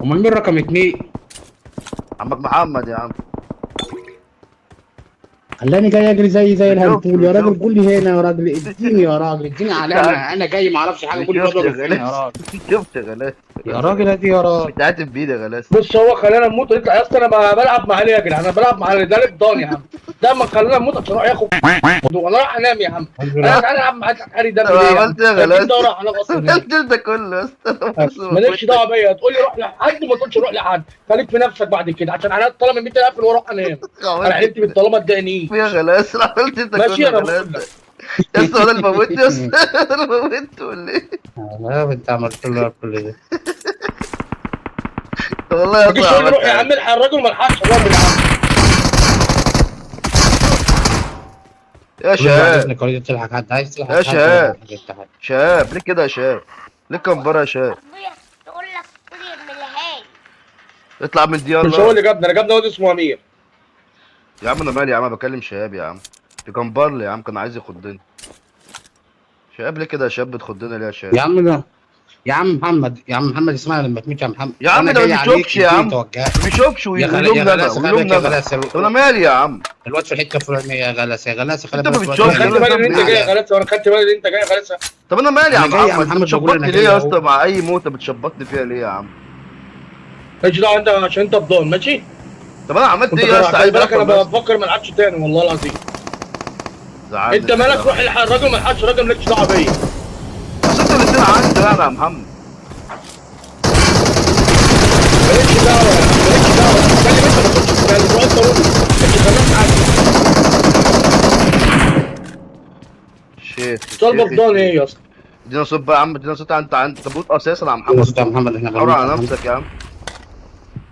امال مين رقم 2؟ عمك محمد يا عم. خلاني جاي اجري زي الهنتول يا راجل. بشوف. قول لي هنا يا راجل، اديني يا راجل، اديني علامه. انا جاي ما اعرفش حاجه، كل شفت مره يا بالسنه يا غلاس. راجل. شفت يا غلاس. يا راجل ادي يا راجل. بتعاتب بايدي يا غلاس. بص هو خلانا نموت ونطلع يا اسطى. انا بلعب مع علي يا جدعان، انا بلعب مع علي ده الابضان يا عم. ده ما خلانا نموت عشان اروح ياخد وانا رايح انام يا عم. انا تعالى العب معاك حري دم طب ليه يا عم؟ عملت ايه يا اكيد غلاس؟ ده راح انام اصلا هناك. عملت ده كله يا اسطى. مالكش دعوه بيا، تقول لي روح لحد ما تقولش روح لحد. خليك في نفسك بعد كده عشان انا طالما 100 اقفل واروح انام. انا حلمت بالطالما اداني يا غلاس عملت انت ماشي كله يا انا غلاس. بقول لك. يا اسطى انا اللي موتت يا اسطى. انا اللي موتت ولا ايه؟ لا انت عملت له كل ده. والله يا ما تجيش اسطى تقول لي روح يا عملت عم الرجل ما لحقش الراجل يا عم. يا كل واحد شباب. ابنك وليد تلحق حد، عايز تلحق يا حد شباب. حد. شباب ليه كده يا شباب؟ ليه كمبره يا شباب؟ ابويا تقول لك قول يرملهاش. اطلع من دي مش هو يلا. اللي جابنا، انا جابنا واد اسمه امير. يا عم انا مالي يا عم، أنا بكلم شباب يا عم. في كمبرلي يا عم كان عايز يخضني. شباب ليه كده يا شباب؟ بتخضنا ليه يا شباب؟ يا عم ده يا عم محمد، يا عم محمد اسمعني لما تموت يا محمد. يا عم أنا ده ما جاي عليك بيشوفش يا اديني عم. توجهات. ما بيشوفش يا ويلومني انا غلاس خلي بالك ويلومني يا انا. غلاس. طب انا مالي يا عم؟ الواد في الحته الفلانيه يا غلاس، يا غلاس خلي أنت ما بالك. بتشوفش. انا خدت بالي ان انت جاي يا غلاسه، وانا خدت بالي ان انت جاي يا غلاسه. طب انا مالي يا أنا عم جاي يا محمد؟ محمد بقول بتشبطني أنا ليه جاي يا أهو. اسطى؟ مع اي موته بتشبطني فيها ليه يا عم؟ مالكش دعوه انت عشان انت بضان ماشي. طب انا عملت انت ايه يا اسطى؟ خلي عايز بالك افهم انا بس. بفكر ما العبش تاني والله العظيم. زعلني انت مالك؟ كده. روح الحق الراجل ما لحقش، الراجل مالكش دعوه بيا. بس انتوا الاثنين عندي يا محمد. مالكش دعوه يا عم، مالكش دعوه. اتكلم انت، ما تقولش تتكلم. روح انت قول انت خلاص عادي. شيت سؤال بفضان ايه يا اسطى؟ ادينا صوت بقى يا عم، ادينا صوت. انت تبوت اساسا يا يا محمد. محمد احنا حاول على غلطنا. نفسك يا عم.